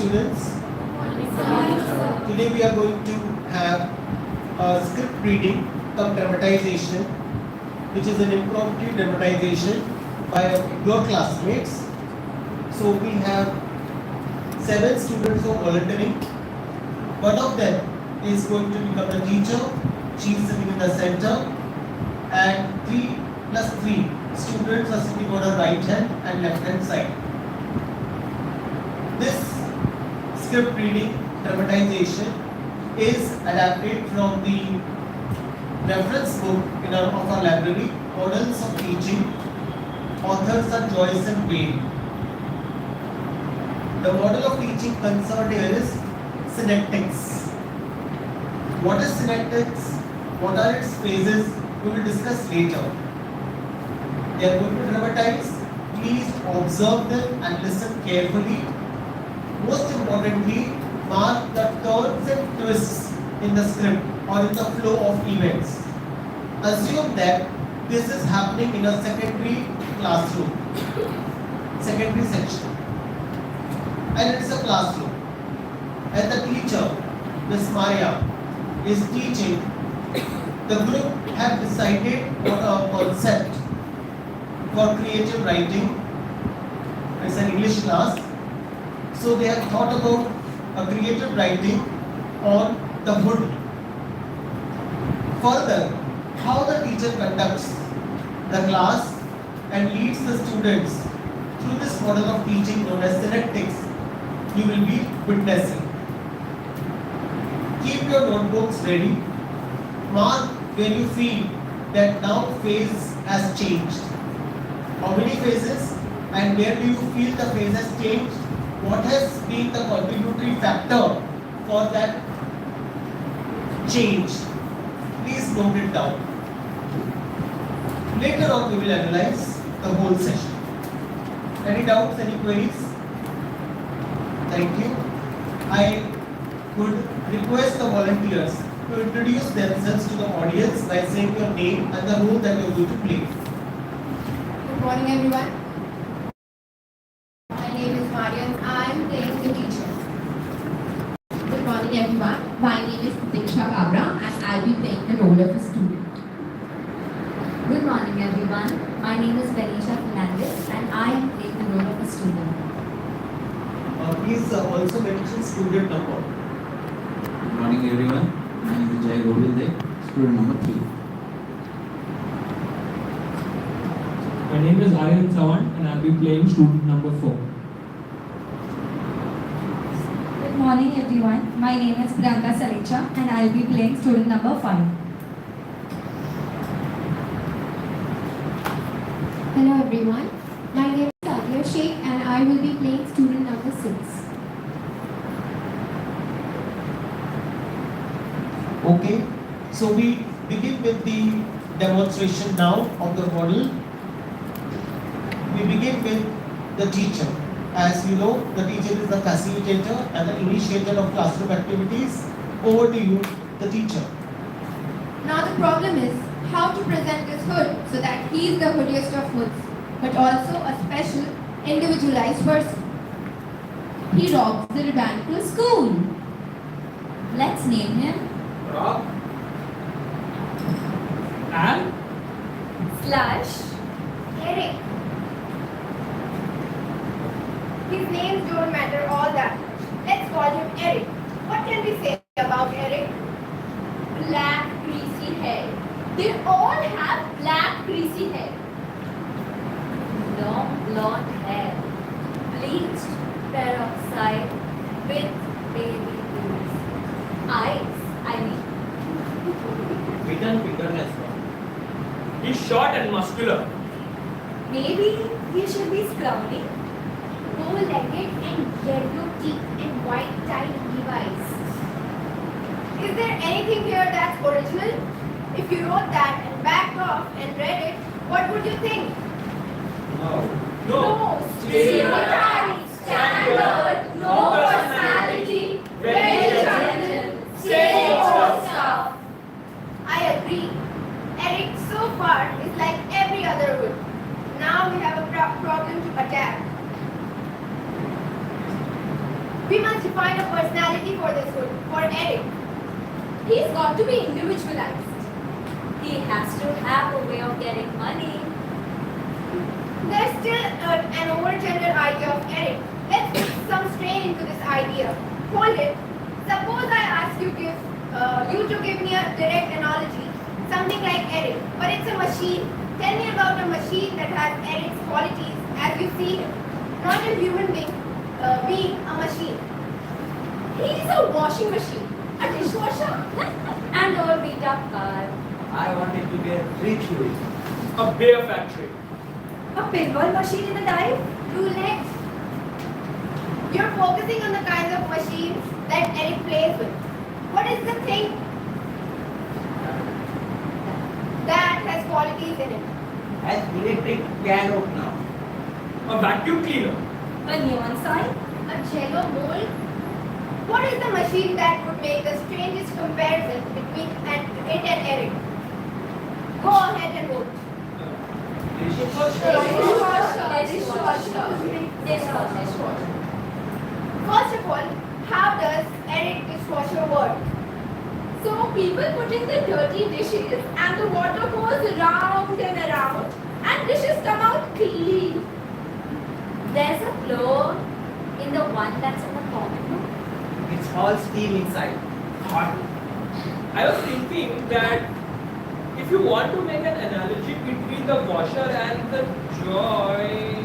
students. Today we are going to have a script reading cum dramatization, which is an impromptu dramatization by your classmates. So we have 7 students who are volunteering. One of them is going to become the teacher. She is sitting in the center, and 3 plus 3 students are sitting on her right hand and left hand side. This script reading dramatization is adapted from the reference book of our library, Models of Teaching. Authors are Joyce and Wayne. The model of teaching concerned here is Synectics. What is Synectics? What are its phases? We will discuss later. They are going to dramatize. Please observe them and listen carefully. Most importantly, mark the turns and twists in the script or in the flow of events. Assume that this is happening in a secondary classroom, secondary section, and it's a classroom. And the teacher, Miss Maria, is teaching. The group have decided on a concept for creative writing. It's an English class. So they have thought about a creative writing on the hood. Further, how the teacher conducts the class and leads the students through this model of teaching known as Synectics, you will be witnessing. Keep your notebooks ready. Mark when you feel that now phase has changed. How many phases and where do you feel the phase has changed? What has been the contributory factor for that change? Please note it down. Later on we will analyze the whole session. Any doubts, any queries? Thank you. I would request the volunteers to introduce themselves to the audience by saying your name and the role that you are going to play. Good morning, everyone. My name is Marian. I am playing the teacher. Good morning, everyone. My name is Diksha Kabra, and I'll be playing the role of a student. Good morning, everyone. My name is Benisha Fernandez, and I am playing the role of a student. Please also mention student number. Good morning, everyone. My name is Jai Govilde, student number 3. My name is Aryan Sawan and I'll be playing student number 4. Good morning, everyone. My name is Priyanka Salecha, and I'll be playing student number 5. Hello, everyone. My name is Sadia Sheikh, and I will be playing student number 6. Okay, so we begin with the demonstration now of the model. We begin with the teacher. As you know, the teacher is the facilitator and the initiator of classroom activities. Over to you, the teacher. Now the problem is how to present this hood so that he is the hoodiest of hoods, but also a special, individualized person. He robs the rabbinical school. Let's name him Rob and Eric. His names don't matter all that much. Let's call him Eric. What can we say about Eric? Black, greasy hair. They all have black, greasy hair. long blonde hair, bleached peroxide with baby blues. Eyes, hidden bitterness. He's short and muscular. maybe he should be scrawny. Bow-legged and yellow teeth and white tie Levi's. Is there anything here that's original? If you wrote that and backed off and read it, what would you think? No. Stereotype, standard, no personality, very gentle, same old stuff. I agree. Eric so far is like every other wood. Now we have a problem to attack. We must find a personality for this one, for Eric. He's got to be individualized. He has to have a way of getting money. There's still an overgendered idea of Eric. Let's put some strain into this idea. Hold it. Suppose I ask you to give me a direct analogy, something like Eric, but it's a machine. Tell me about a machine that has Eric's qualities as you see him, not a human being, being a machine. He's a washing machine, a dishwasher, And a beat up car. I wanted to be a rich Louis. A beer factory. a pinball machine in the dive, roulette. You're focusing on the kinds of machines that Eric plays with. What is the thing that has qualities in it? An electric can opener. A vacuum cleaner. A neon sign. A jello mold? What is the machine that would make the strangest comparison between it and Eric? Go ahead and vote. Dishwasher. First of all, how does Eric dishwasher work? So people put in the dirty dishes and the water goes around and around and dishes come out clean. There's a glow in the one that's in the common room. It's all steam inside. Hot. I was thinking that if you want to make an analogy between the washer and the joy.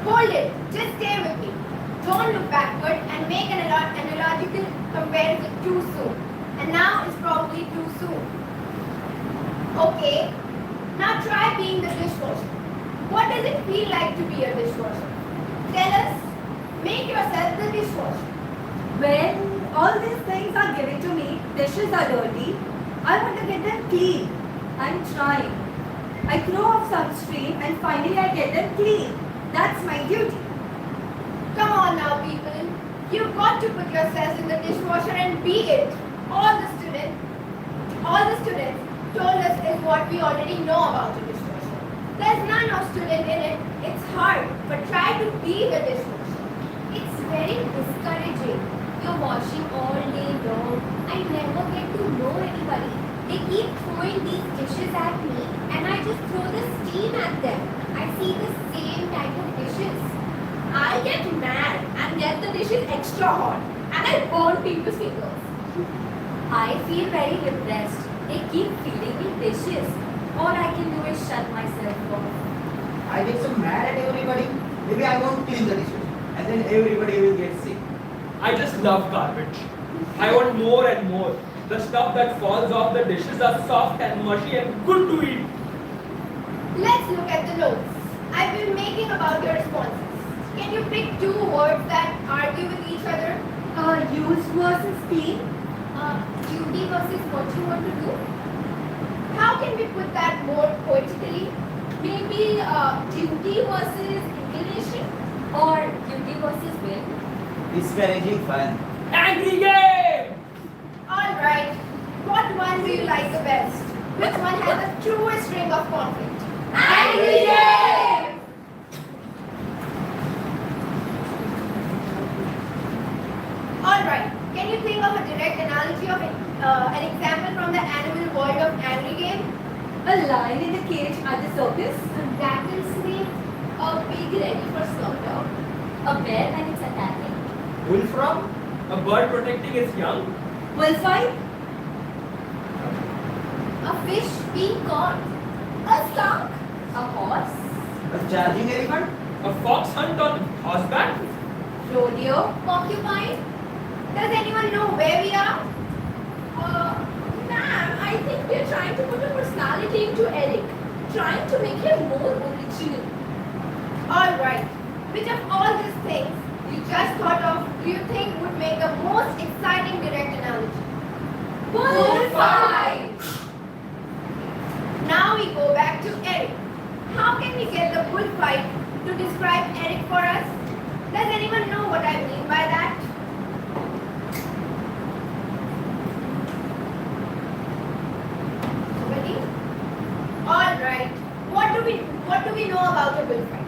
Hold it. Just stay with me. Don't look backward and make an analogical comparison too soon. And now is probably too soon. Okay. Now try being the dishwasher. What does it feel like to be a dishwasher? Tell us. Make yourself the dishwasher. When all these things are given to me, dishes are dirty, I want to get them clean. I'm trying. I throw off sunscreen and finally I get them clean. That's my duty. Come on now, people. You've got to put yourselves in the dishwasher and be it. All the students told us is what we already know about the dishwasher. There's none of student in it. It's hard, but try to be the dishwasher. It's very discouraging. You're washing all day long. I never get to know anybody. They keep throwing these dishes at me and I just throw the steam at them. I see the same type of dishes. I get mad and get the dishes extra hot and I burn people's fingers. I feel very depressed. They keep feeding me dishes. All I can do is shut myself off. I get so mad at everybody. Maybe I won't clean the dishes. And then everybody will get sick. I just love garbage. I want more and more. The stuff that falls off the dishes are soft and mushy and good to eat. Let's look at the notes I've been making about your responses. Can you pick two words that argue with each other? Use versus clean. Duty versus what you want to do? How can we put that more poetically? Maybe duty versus inclination. Or duty versus will. Disparaging fun. Angry game! Alright, what one do you like the best? Which one has the truest ring of conflict? Angry game! Alright, can you think of a direct analogy of an example from the animal world of Angry Game? A lion in a cage at the circus. A rattlesnake, a pig ready for slaughter. A bear and it's attacking. Bullfrog. A bird protecting its young. Bullfight. A fish being caught. A skunk. A horse. A charging elephant. A fox hunt on horseback. Rodeo. Porcupine. Does anyone know where we are? Ma'am, I think we're trying to put a personality into Eric. Trying to make him more original. Alright, which of all these things you just thought of do you think would make the most exciting direct analogy? Bullfight! Now we go back to Eric. How can we get the bullfight to describe Eric for us? Does anyone know what I mean by that? Nobody? Alright. What do we know about a bullfight?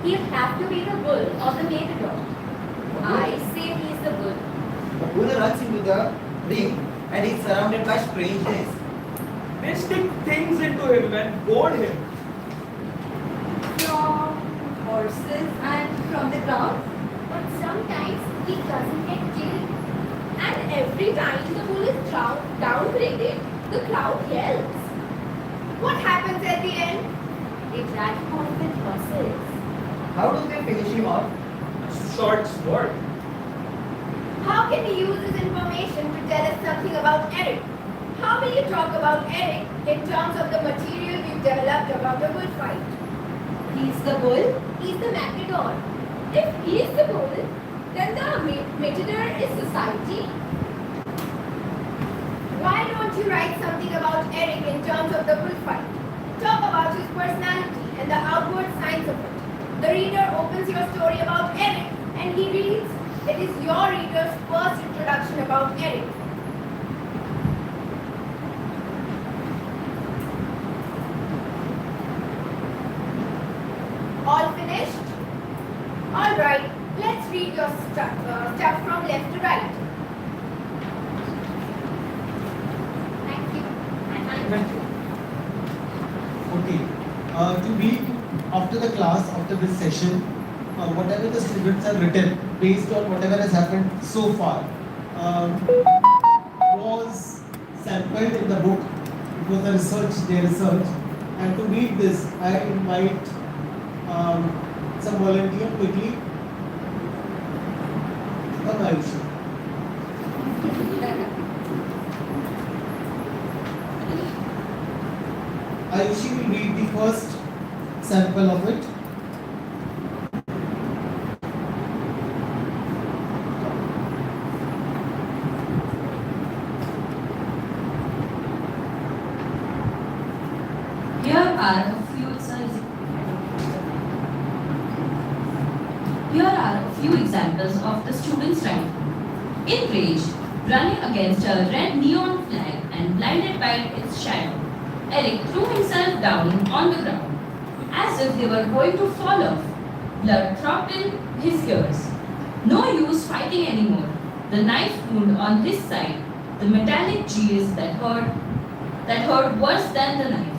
He'll have to be the bull or the matador. I say he's the Bull runs into the ring and is surrounded by strangeness. They stick things into him and goad him. From horses and from the crowd. But sometimes he doesn't get killed. And every time the bull is downgraded, the crowd yells. What happens at the end? They drag him off with horses. How do they finish him off? A short sword. How can he use this information to tell us something about Eric? How will you talk about Eric in terms of the material we've developed about the bullfight? He's the bull. He's the matador. If he is the bull, then the matador is society. Why don't you write something about Eric in terms of the bullfight? Talk about his personality and the outward signs of it. The reader opens your story about Eric and he reads. It is your reader's first introduction about Eric. All finished? Alright, let's read your stuff from left to right. Thank you. And I'm Thank you. Okay. To read after the class, after this session, whatever the students have written based on whatever has happened so far was sampled in the book. It was a research, their research. And to read this, I invite some volunteer quickly. Come, Ayushi. Ayushi will read the first sample of it. Here are a few examples of the students' writing. In rage, running against a red neon flag and blinded by its shadow, Eric threw himself down on the ground, as if they were going to fall off. Blood throbbed in his ears. No use fighting anymore. The knife wound on his side, the metallic jeers that hurt worse than the knife.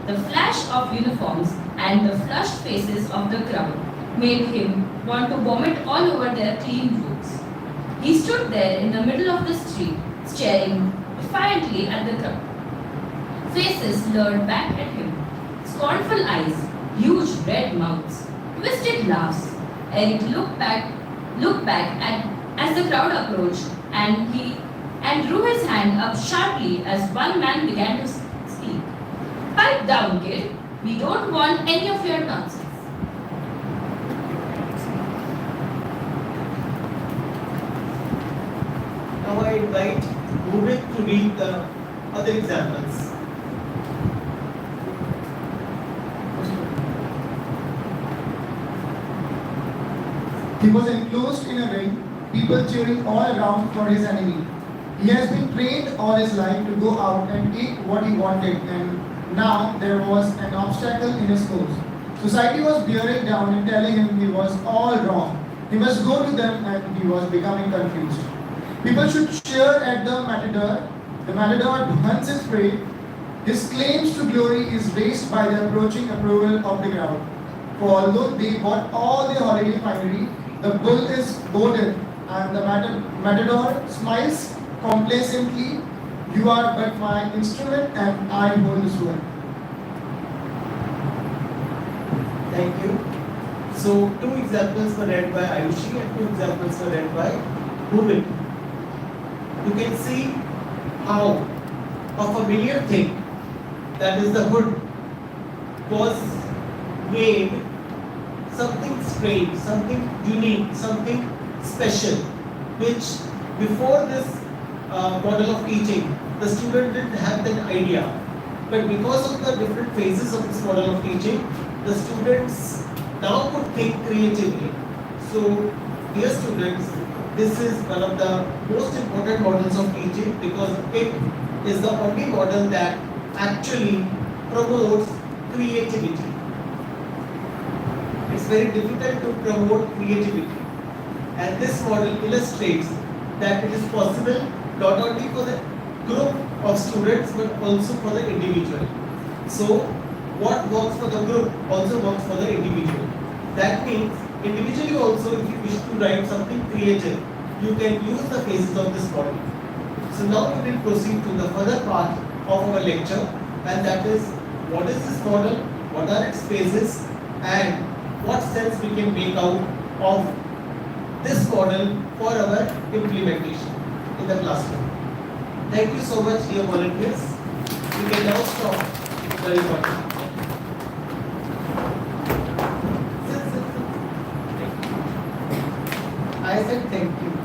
The flash of uniforms and the flushed faces of the crowd made him want to vomit all over their clean roads. He stood there in the middle of the street, staring defiantly at the crowd. Faces leered back at him, scornful eyes, huge red mouths, twisted laughs. Eric looked back as the crowd approached, and drew his hand up sharply as one man began to speak. "Pipe down, kid. We don't want any of your nonsense." Now I invite Rubik to read the other examples. He was enclosed in a ring, people cheering all around for his enemy. He has been trained all his life to go out and take what he wanted, and now there was an obstacle in his course. Society was bearing down and telling him he was all wrong. He must go to them, and he was becoming confused. People should cheer at the matador. The matador hunts his prey. His claims to glory is raised by the approaching approval of the crowd. For although they bought all their holiday finery, the bull is boarded, and the matador smiles complacently. "You are but my instrument, and I hold the sword." Thank you. So two examples were read by Ayushi and two examples were read by Rubik. You can see how a familiar thing, that is the hood, was made something strange, something unique, something special, which before this model of teaching, the student didn't have that idea. But because of the different phases of this model of teaching, the students now could think creatively. So, dear students, this is one of the most important models of teaching because it is the only model that actually promotes creativity. It's very difficult to promote creativity, and this model illustrates that it is possible not only for the group of students but also for the individual. So what works for the group also works for the individual. That means individually also, if you wish to write something creative, you can use the phases of this model. So now we will proceed to the further part of our lecture, and that is what is this model, what are its phases, and what sense we can make out of this model for our implementation in the classroom. Thank you so much, dear volunteers. We can now stop the recording. I said thank you.